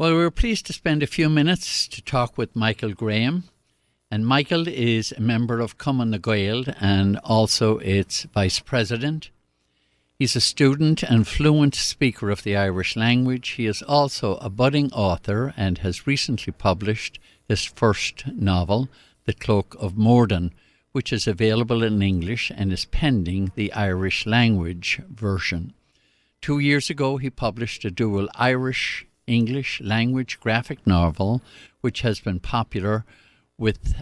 Well, we're pleased to spend a few minutes to talk with Michael Graham. And Michael is a member of Cumann na Gael and also its vice president. He's a student and fluent speaker of the Irish language. He is also a budding author and has recently published his first novel, The Cloak of Mordán, which is available in English and is pending the Irish language version. 2 years ago, he published a dual Irish-English language graphic novel, which has been popular with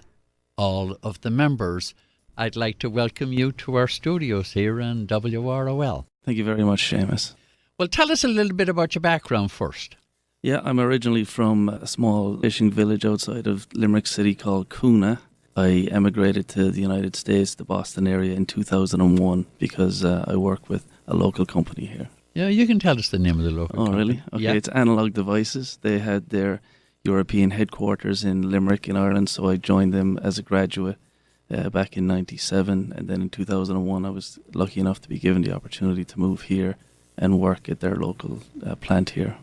all of the members. I'd like to welcome you to our studios here in WROL. Thank you very much, Seamus. Well, tell us a little bit about your background first. Yeah, I'm originally from a small fishing village outside of Limerick City called Coona. I emigrated to the United States, the Boston area, in 2001 because I work with a local company here. Yeah, you can tell us the name of the local company. Oh, really? Okay, yeah. It's Analog Devices. They had their European headquarters in Limerick in Ireland, so I joined them as a graduate back in 97, and then in 2001 I was lucky enough to be given the opportunity to move here and work at their local plant here.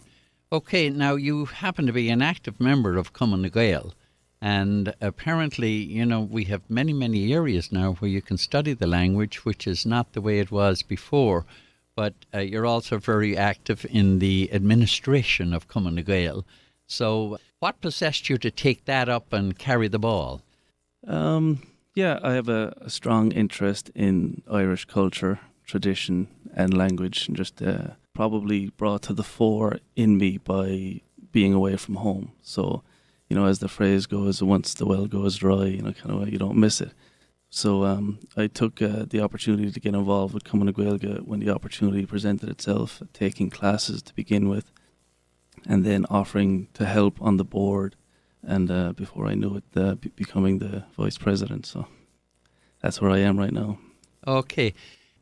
Okay, now you happen to be an active member of Cumann na Gael, and apparently, you know, we have many, many areas now where you can study the language, which is not the way it was before, but you're also very active in the administration of Cumann na Gael. So what possessed you to take that up and carry the ball? Yeah, I have a strong interest in Irish culture, tradition and language, and just probably brought to the fore in me by being away from home. So, you know, as the phrase goes, once the well goes dry, you know, kind of you don't miss it. So I took the opportunity to get involved with Cumann na Gael when the opportunity presented itself, taking classes to begin with, and then offering to help on the board, and before I knew it, becoming the vice president. So that's where I am right now. Okay.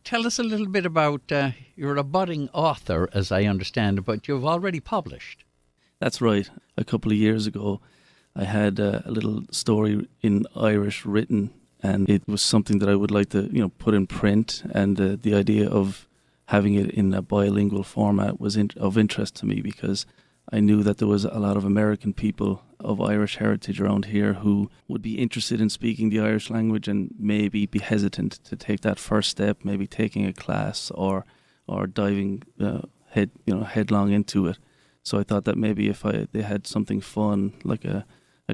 Tell us a little bit about, you're a budding author, as I understand it, but you've already published. That's right. A couple of years ago, I had a little story in Irish written, and it was something that I would like to, you know, put in print, and the idea of having it in a bilingual format was of interest to me because I knew that there was a lot of American people of Irish heritage around here who would be interested in speaking the Irish language and maybe be hesitant to take that first step, maybe taking a class or diving headlong into it. So I thought that maybe if they had something fun like a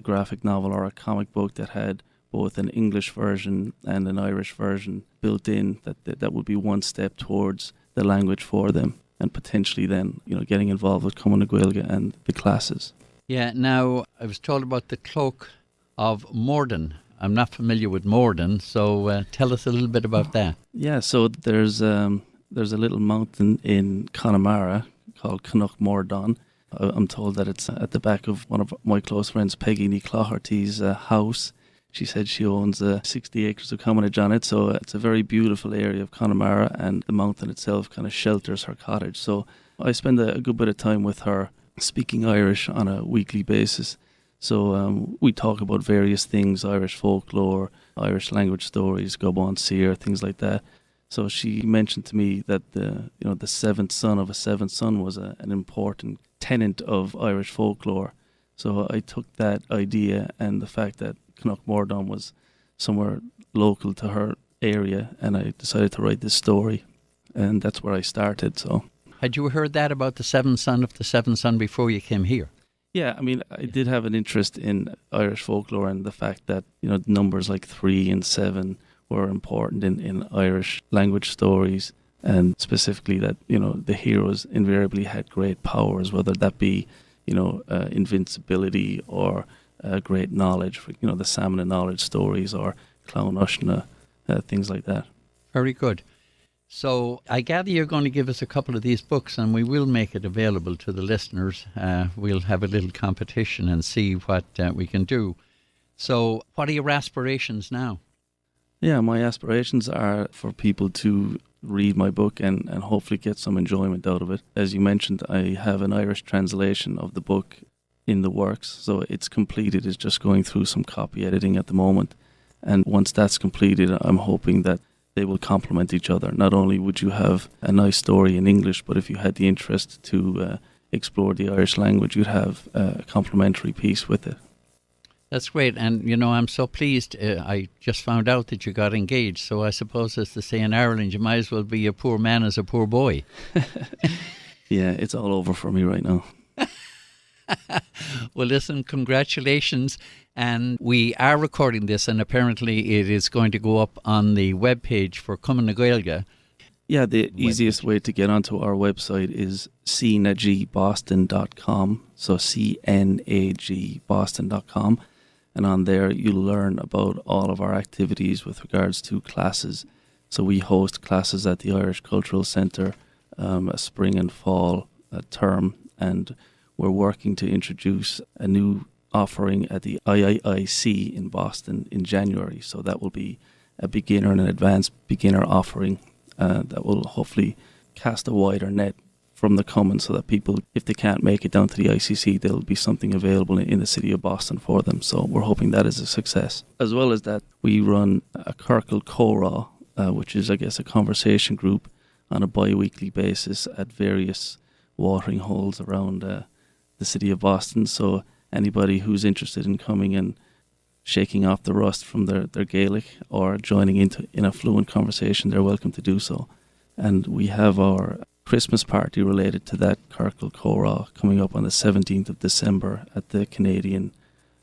graphic novel or a comic book that had both an English version and an Irish version built in, that would be one step towards the language for them, and potentially then, you know, getting involved with Cumann na Gael and the classes. Yeah, now, I was told about the Cloak of Mordán. I'm not familiar with Mordán, so tell us a little bit about that. Yeah, so there's a little mountain in Connemara called Cloak of Mordán. I'm told that it's at the back of one of my close friends, Peggy Ní Clogherty's house. She said she owns 60 acres of commonage on it, so it's a very beautiful area of Connemara, and the mountain itself kind of shelters her cottage. So I spend a good bit of time with her speaking Irish on a weekly basis. So we talk about various things, Irish folklore, Irish language stories, Gobán Seer, things like that. So she mentioned to me that the seventh son of a seventh son was an important tenet of Irish folklore. So I took that idea and the fact that Cloak of Mordán was somewhere local to her area, and I decided to write this story, and that's where I started. So, had you heard that about the seventh son of the seventh son before you came here? Yeah, I mean, I did have an interest in Irish folklore and the fact that, you know, numbers like 3 and 7 were important in Irish language stories, and specifically that, you know, the heroes invariably had great powers, whether that be, you know, invincibility or great knowledge, for, you know, the Salmon of Knowledge stories or Clown Ushna, things like that. Very good. So I gather you're going to give us a couple of these books, and we will make it available to the listeners. We'll have a little competition and see what we can do. So what are your aspirations now? Yeah, my aspirations are for people to read my book and hopefully get some enjoyment out of it. As you mentioned, I have an Irish translation of the book in the works, so it's completed. It's just going through some copy editing at the moment. And once that's completed, I'm hoping that they will complement each other. Not only would you have a nice story in English, but if you had the interest to explore the Irish language, you'd have a complimentary piece with it. That's great. And, I'm so pleased. I just found out that you got engaged. So I suppose, as they say in Ireland, you might as well be a poor man as a poor boy. Yeah, it's all over for me right now. Well, listen, congratulations. And we are recording this, and apparently it is going to go up on the webpage for Cumann na Gaeilge. Yeah, the easiest way to get onto our website is cnagboston.com. So cnagboston.com. And on there, you'll learn about all of our activities with regards to classes. So we host classes at the Irish Cultural Centre, a spring and fall term, and we're working to introduce a new offering at the IIIC in Boston in January. So that will be a beginner and an advanced beginner offering that will hopefully cast a wider net from the Cumann, so that people, if they can't make it down to the ICC, there'll be something available in the city of Boston for them. So we're hoping that is a success. As well as that, we run a Circle Cora, which is, I guess, a conversation group on a bi-weekly basis at various watering holes around the city of Boston. So anybody who's interested in coming and shaking off the rust from their Gaelic or joining in a fluent conversation, they're welcome to do so. And we have our Christmas party related to that Circle Cora coming up on the 17th of December at the Canadian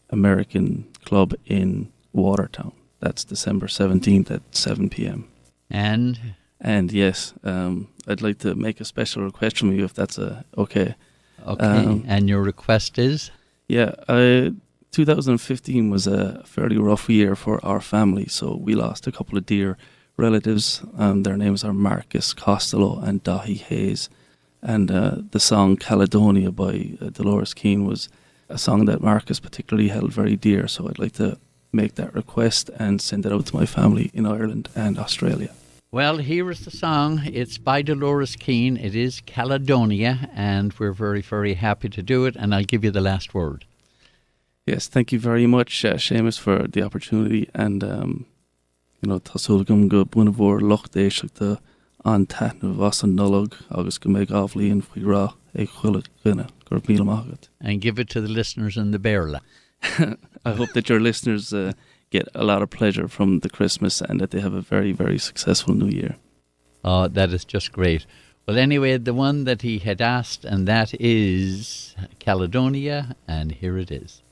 American Club in Watertown. That's December 17th at 7 p.m. And yes, I'd like to make a special request from you, if that's okay. Okay, and your request is? Yeah, 2015 was a fairly rough year for our family, so we lost a couple of dear relatives. Their names are Marcus Costello and Dahi Hayes, and the song Caledonia by Dolores Keane was a song that Marcus particularly held very dear, so I'd like to make that request and send it out to my family in Ireland and Australia. Well, here is the song. It's by Dolores Keane. It is Caledonia, and we're very, very happy to do it, and I'll give you the last word. Yes, thank you very much, Seamus, for the opportunity, and Tasúlagam go buna bhór loch déiseachta an taitne was an nolog agus go méid ábhlíonn faoi rá ag chuile gine gur míle magat. And give it to the listeners in the Bearla. I hope that your listeners get a lot of pleasure from the Christmas and that they have a very, very successful New Year. Oh, that is just great. Well, anyway, the one that he had asked, and that is Caledonia, and here it is.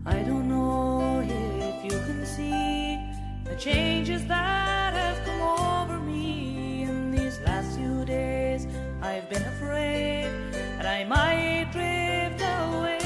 I don't know if you can see the changes that have come over me in these last few days. I've been afraid that I might drift away.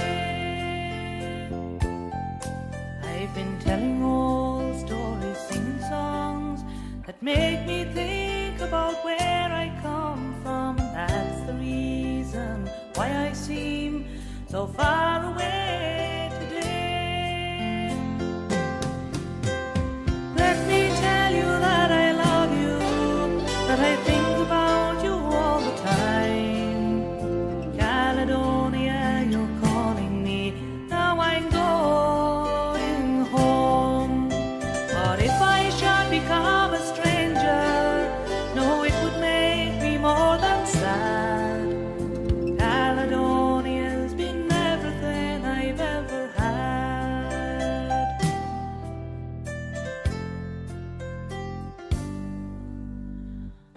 I've been telling old stories, singing songs that make me think about where I come from. That's the reason why I seem so far away today. Let me tell you that I love you, that I think about you all the time. Caledonia, you're calling me, now I'm going home. But if I should become a stranger, no, it would make me more than sad. Caledonia's been everything I've ever had.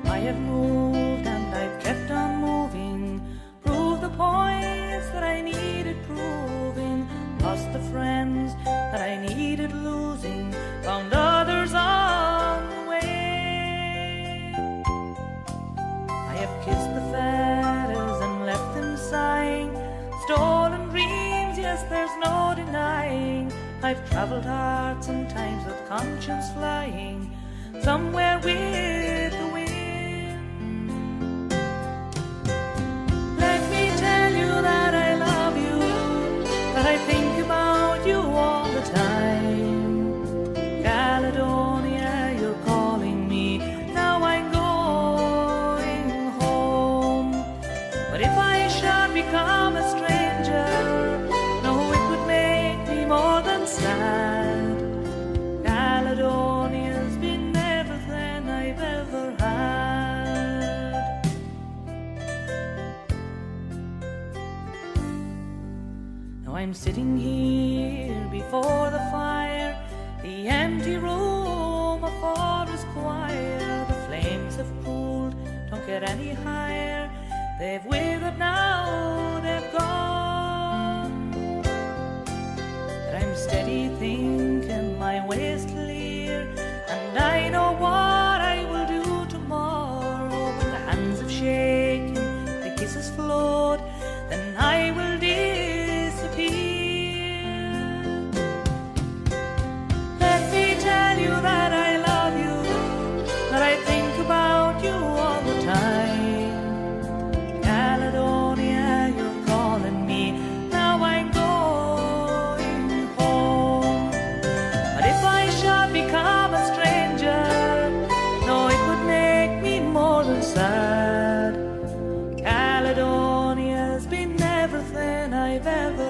I have moved and I've kept on moving, proved the points that I needed proving, lost the friends that I needed losing, found others on the way. I have kissed the feathers and left them sighing, stolen dreams, yes, there's no denying. I've travelled hearts and times with conscience flying, somewhere with the wind. Let me tell you that I love you, that I think about you all the time. Caledonia, you're calling me, now I'm going home. But if I should I'm sitting here before the fire, the empty room, a forest choir. The flames have cooled, don't get any higher. They've withered now, they've gone. But I'm steady thinking my way's clear, and I know what I will do tomorrow. When the hands have shaken, the kisses flowed, then I will disappear. Let me tell you that I love you, that I think about you all the time. Caledonia, you're calling me, now I'm going home. But if I should become a stranger, no, it would make me more than sad. Caledonia's been everything I've ever